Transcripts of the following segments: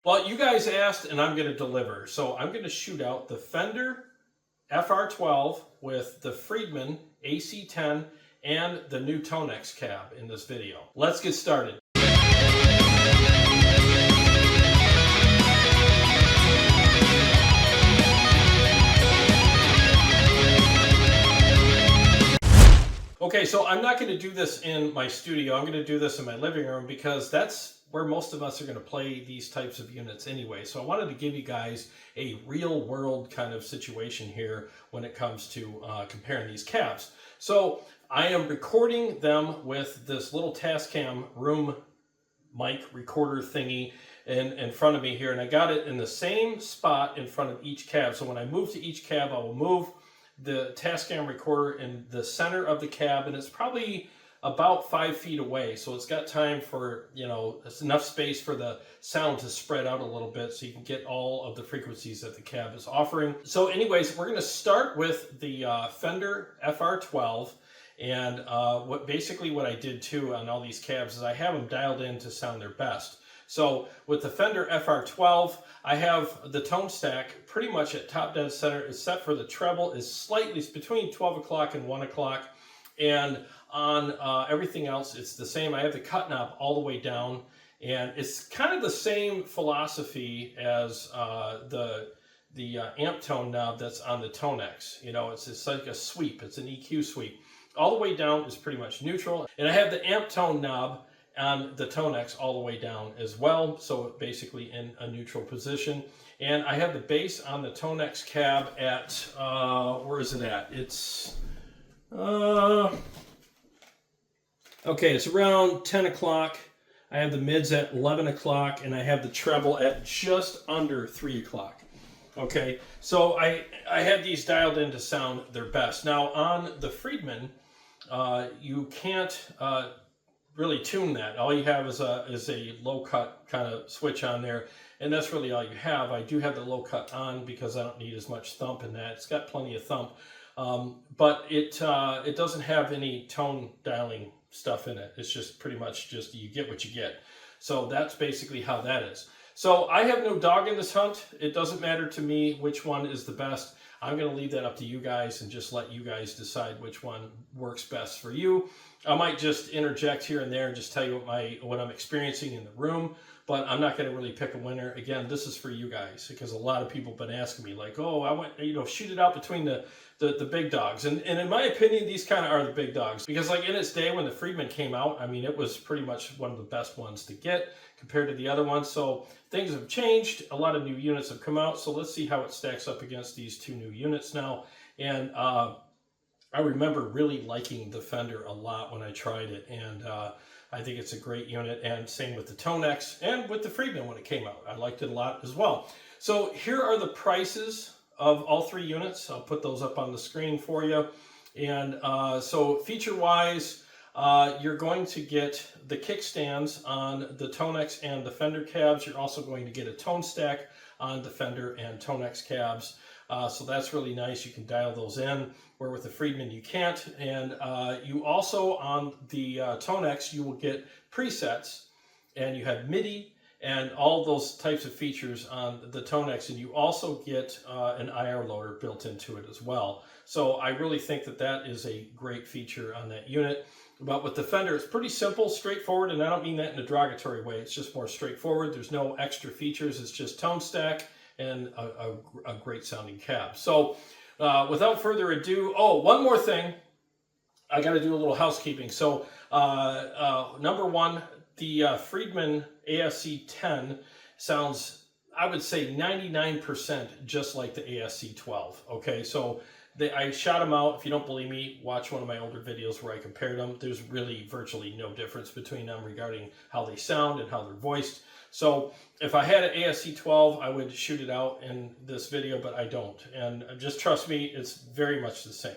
Well, you guys asked and I'm going to deliver. So I'm going to shoot out the Fender FR12 with the Friedman AC10 and the new Tonex Cab in this video. Let's get started. Okay, so I'm not going to do this in my studio. I'm going to do this in my living room because that's where most of us are going to play these types of units anyway. So I wanted to give you guys a real world kind of situation here when it comes to comparing these cabs. So I am recording them with this little Tascam room mic recorder thingy in front of me here, and I got it in the same spot in front of each cab. So when I move to each cab, I will move the Tascam recorder in the center of the cab, and it's probably about 5 feet away, so it's got time for, you know, it's enough space for the sound to spread out a little bit so you can get all of the frequencies that the cab is offering. So anyways, we're going to start with the Fender FR12, and what I did too on all these cabs is I have them dialed in to sound their best. So with the Fender FR12, I have the tone stack pretty much at top dead center, except for the treble is slightly between 12 o'clock and 1 o'clock. And on everything else, it's the same. I have the cut knob all the way down, and it's kind of the same philosophy as the amp tone knob that's on the Tonex. You know, it's like a sweep. It's an EQ sweep. All the way down is pretty much neutral. And I have the amp tone knob on the Tonex all the way down as well, so basically in a neutral position. And I have the bass on the Tonex Cab at, where is it at? It's, okay, it's around 10 o'clock. I have the mids at 11 o'clock, and I have the treble at just under 3 o'clock. Okay, so I had these dialed in to sound their best. Now on the Friedman, you can't really tune that. All you have is a low cut kind of switch on there, and that's really all you have. I do have the low cut on because I don't need as much thump in that. It's got plenty of thump, but it doesn't have any tone dialing stuff in it. It's just pretty much just you get what you get. So that's basically how that is. So I have no dog in this hunt. It doesn't matter to me which one is the best. I'm going to leave that up to you guys and just let you guys decide which one works best for you. I might just interject here and there and just tell you what I'm experiencing in the room, but I'm not going to really pick a winner. Again, this is for you guys because a lot of people have been asking me like, oh, I want, you know, shoot it out between the big dogs. And in my opinion, these kind of are the big dogs because like in its day when the Friedman came out, I mean, it was pretty much one of the best ones to get compared to the other ones. So things have changed. A lot of new units have come out. So let's see how it stacks up against these two new units now. And I remember really liking the Fender a lot when I tried it. And I think it's a great unit, and same with the Tonex and with the Friedman when it came out. I liked it a lot as well. So here are the prices of all three units. I'll put those up on the screen for you. And so feature-wise, you're going to get the kickstands on the Tonex and the Fender cabs. You're also going to get a tone stack on the Fender and Tonex cabs. So that's really nice. You can dial those in, where with the Friedman you can't. And you also, on the Tonex, you will get presets, and you have MIDI and all those types of features on the Tonex, and you also get an IR loader built into it as well. So I really think that that is a great feature on that unit. But with the Fender, it's pretty simple, straightforward, and I don't mean that in a derogatory way. It's just more straightforward. There's no extra features. It's just tone stack and a great sounding cab. So without further ado, oh, one more thing. I got to do a little housekeeping. So number one, the Friedman ASC 10 sounds, I would say 99% just like the ASC 12. Okay, so I shot them out. If you don't believe me, watch one of my older videos where I compared them. There's really virtually no difference between them regarding how they sound and how they're voiced. So if I had an ASC 12, I would shoot it out in this video, but I don't. And just trust me, it's very much the same.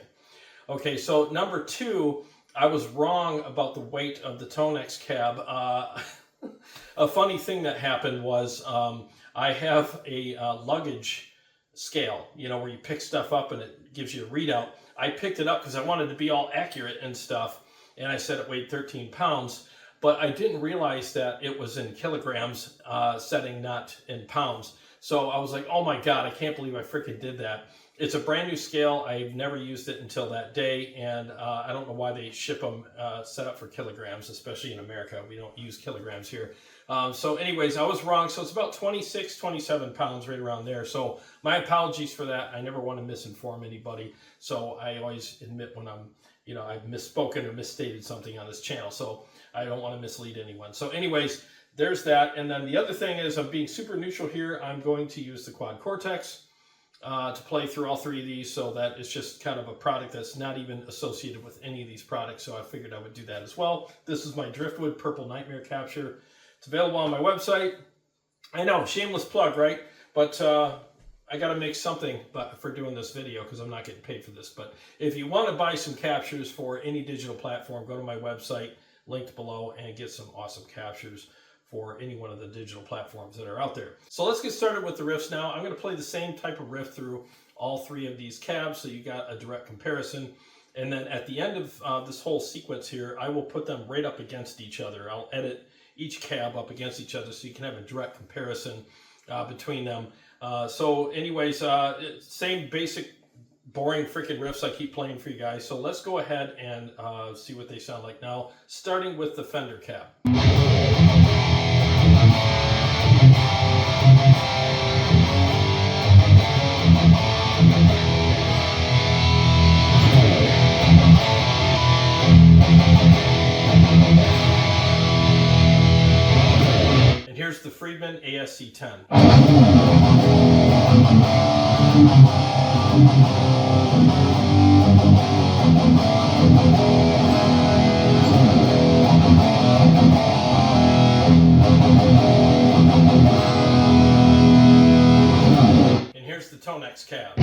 Okay, so number two, I was wrong about the weight of the Tonex Cab. A funny thing that happened was I have a luggage scale, you know, where you pick stuff up and it gives you a readout. I picked it up because I wanted to be all accurate and stuff, and I said it weighed 13 pounds. but I didn't realize that it was in kilograms setting, not in pounds. So I was like, oh my God, I can't believe I freaking did that. It's a brand new scale. I've never used it until that day, and I don't know why they ship them set up for kilograms, especially in America. We don't use kilograms here. So anyways, I was wrong. So it's about 26, 27 pounds, right around there. So my apologies for that. I never want to misinform anybody. So I always admit when I'm, I've misspoken or misstated something on this channel. So I don't want to mislead anyone. So anyways, there's that. And then the other thing is, I'm being super neutral here. I'm going to use the Quad Cortex to play through all three of these. So that is just kind of a product that's not even associated with any of these products. So I figured I would do that as well. This is my Driftwood Purple Nightmare Capture. It's available on my website. I know, shameless plug, right? But I got to make something for doing this video because I'm not getting paid for this. But if you want to buy some captures for any digital platform, go to my website, linked below, and get some awesome captures for any one of the digital platforms that are out there. So let's get started with the riffs now. I'm going to play the same type of riff through all three of these cabs, so you got a direct comparison. And then at the end of this whole sequence here, I will put them right up against each other. I'll edit each cab up against each other so you can have a direct comparison between them. So anyways, same basic boring freaking riffs I keep playing for you guys. So let's go ahead and see what they sound like now, starting with the Fender cab. And here's the Friedman ASC 10. And here's the Tonex Cab.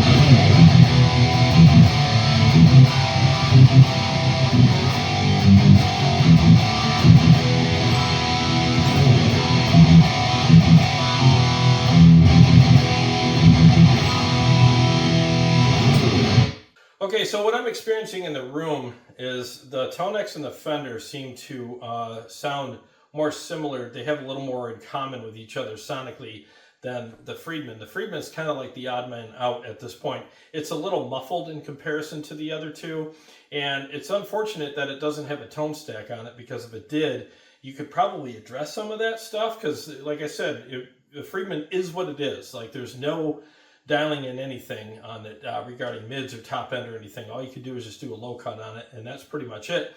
Okay, so what I'm experiencing in the room is the Tonex and the Fender seem to sound more similar. They have a little more in common with each other sonically than the Friedman. The Friedman is kind of like the odd man out at this point. It's a little muffled in comparison to the other two, and it's unfortunate that it doesn't have a tone stack on it, because if it did, you could probably address some of that stuff, because like I said, the Friedman is what it is. Like, there's no dialing in anything on it regarding mids or top end or anything. All you can do is just do a low cut on it, and that's pretty much it.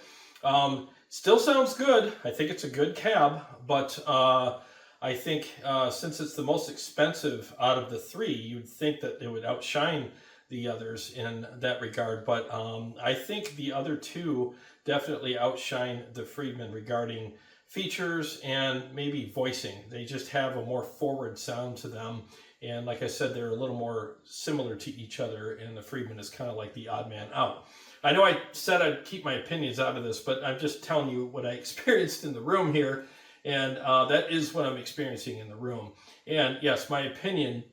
Still sounds good. I think it's a good cab, but I think since it's the most expensive out of the three, you'd think that it would outshine the others in that regard. But I think the other two definitely outshine the Friedman regarding features and maybe voicing. They just have a more forward sound to them. And like I said, they're a little more similar to each other, and the Friedman is kind of like the odd man out. I know I said I'd keep my opinions out of this, but I'm just telling you what I experienced in the room here, and that is what I'm experiencing in the room. And yes, my opinion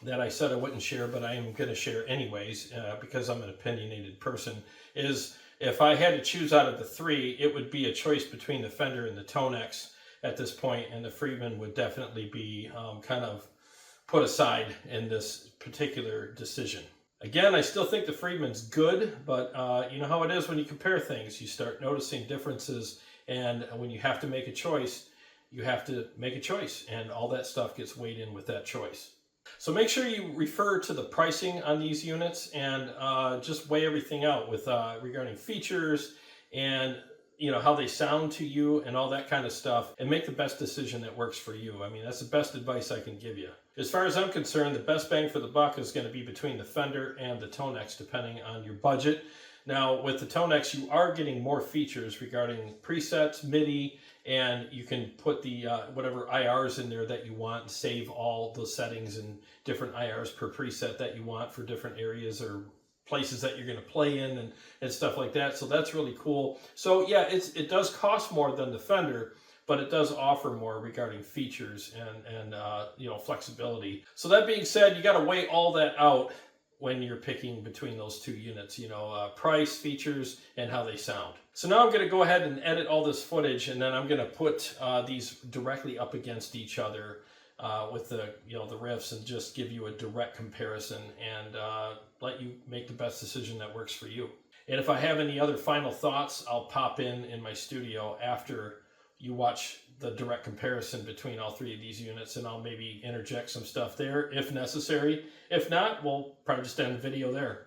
that I said I wouldn't share, but I am going to share anyways, because I'm an opinionated person, is if I had to choose out of the three, it would be a choice between the Fender and the Tonex at this point, and the Friedman would definitely be kind of put aside in this particular decision. Again, I still think the Friedman's good, but you know how it is when you compare things. You start noticing differences, and when you have to make a choice, you have to make a choice, and all that stuff gets weighed in with that choice. So make sure you refer to the pricing on these units, and just weigh everything out with regarding features and how they sound to you and all that kind of stuff, and make the best decision that works for you. I mean, that's the best advice I can give you. As far as I'm concerned, the best bang for the buck is going to be between the Fender and the Tonex, depending on your budget. Now, with the Tonex, you are getting more features regarding presets, MIDI, and you can put the whatever IRs in there that you want, and save all the settings and different IRs per preset that you want for different areas or places that you're going to play in and stuff like that. So that's really cool. So yeah, it does cost more than the Fender, but it does offer more regarding features and flexibility. So that being said, you got to weigh all that out when you're picking between those two units, you know, price, features, and how they sound. So now I'm going to go ahead and edit all this footage, and then I'm going to put these directly up against each other with the, you know, the riffs, and just give you a direct comparison and let you make the best decision that works for you. And if I have any other final thoughts, I'll pop in my studio after you watch the direct comparison between all three of these units, and I'll maybe interject some stuff there if necessary. If not, we'll probably just end the video there.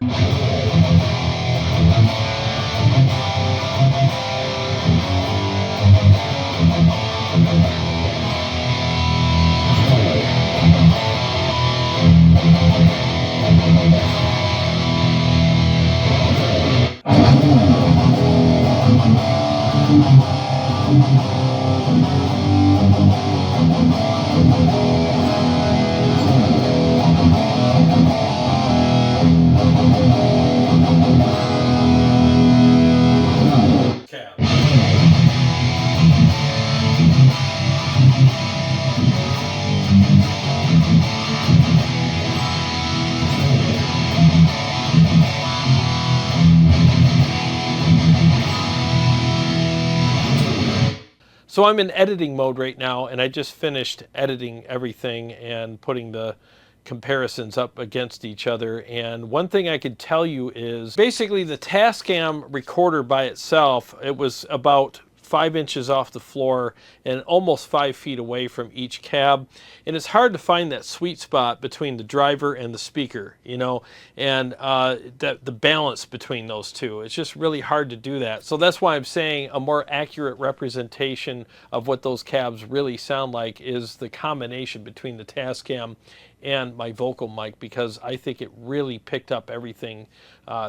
So I'm in editing mode right now, and I just finished editing everything and putting the comparisons up against each other. And one thing I could tell you is basically the Tascam recorder by itself, it was about 5 inches off the floor and almost 5 feet away from each cab. And it's hard to find that sweet spot between the driver and the speaker, you know, and the balance between those two. It's just really hard to do that. So that's why I'm saying a more accurate representation of what those cabs really sound like is the combination between the Tascam and my vocal mic, because I think it really picked up everything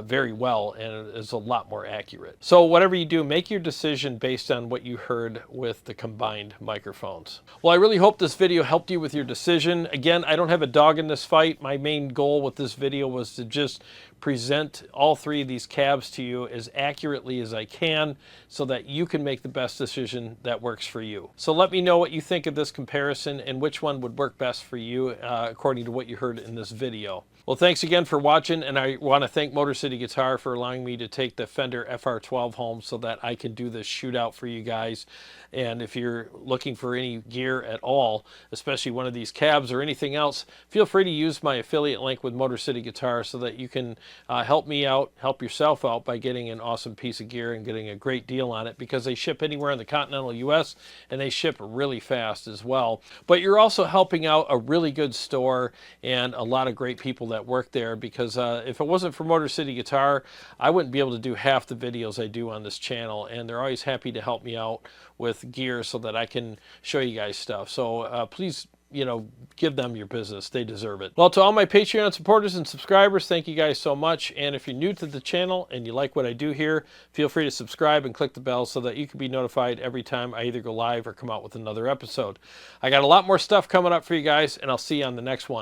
very well, and it is a lot more accurate. So whatever you do, make your decision based on what you heard with the combined microphones. Well, I really hope this video helped you with your decision. Again, I don't have a dog in this fight. My main goal with this video was to just present all three of these cabs to you as accurately as I can so that you can make the best decision that works for you. So let me know what you think of this comparison and which one would work best for you according to what you heard in this video. Well, thanks again for watching, and I want to thank Motor City Guitar for allowing me to take the Fender FR12 home so that I can do this shootout for you guys. And if you're looking for any gear at all, especially one of these cabs or anything else, feel free to use my affiliate link with Motor City Guitar so that you can help me out, help yourself out by getting an awesome piece of gear and getting a great deal on it, because they ship anywhere in the continental US and they ship really fast as well. But you're also helping out a really good store and a lot of great people that work there, because if it wasn't for Motor City Guitar, I wouldn't be able to do half the videos I do on this channel, and they're always happy to help me out with gear so that I can show you guys stuff. So please, you know, give them your business. They deserve it. Well, to all my Patreon supporters and subscribers, thank you guys so much. And if you're new to the channel and you like what I do here, feel free to subscribe and click the bell so that you can be notified every time I either go live or come out with another episode. I got a lot more stuff coming up for you guys, and I'll see you on the next one.